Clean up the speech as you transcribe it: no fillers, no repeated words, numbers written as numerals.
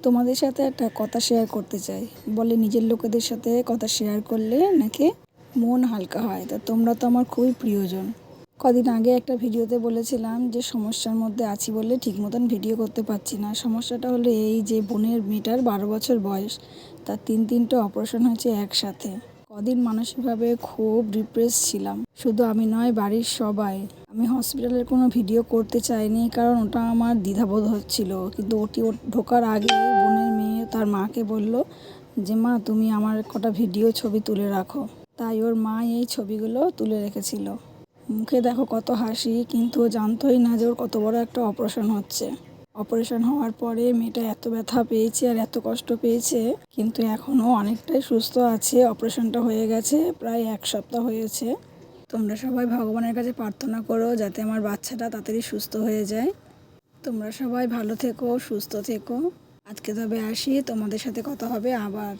তোমাদের সাথে একটা কথা শেয়ার করতে চাই। বলে নিজের লোকেদের সাথে কথা শেয়ার করলে নাকি মন হালকা হয়। তা তোমরা তো আমার খুবই প্রিয়জন। কদিন আগে একটা ভিডিওতে বলেছিলাম যে সমস্যার মধ্যে আছি বলে ঠিক মতন ভিডিও করতে পারছি না। সমস্যাটা হলো এই যে বোনের মেয়েটার 12 বছর বয়স, তার তিনটে অপারেশন হয়েছে একসাথে। কদিন মানসিকভাবে খুব ডিপ্রেস ছিলাম, শুধু আমি নয় বাড়ির সবাই। আমি হসপিটালের কোনো ভিডিও করতে চাইনি, কারণ ওটা আমার দ্বিধাবোধ হচ্ছিল। কিন্তু ওটি ঢোকার আগে বোনের মেয়ে তার মাকে বলল যে মা, তুমি আমার কটা ভিডিও ছবি তুলে রাখো। তাই ওর মা এই ছবিগুলো তুলে রেখেছিল। মুখে দেখো কত হাসি, কিন্তু ও জানতোই না যে ওর কত বড় একটা অপারেশন হচ্ছে। অপারেশন হওয়ার পরে মেয়েটা এত ব্যথা পেয়েছে আর এত কষ্ট পেয়েছে, কিন্তু এখনও অনেকটাই সুস্থ আছে। অপারেশনটা হয়ে গেছে প্রায় 1 সপ্তাহ হয়েছে। তোমরা সবাই ভগবানের কাছে প্রার্থনা করো যাতে আমার বাচ্চাটা তাড়াতাড়ি সুস্থ হয়ে যায়। তোমরা সবাই ভালো থেকো, সুস্থ থেকো। আজকে তবে আসি, তোমাদের সাথে কথা হবে আবার।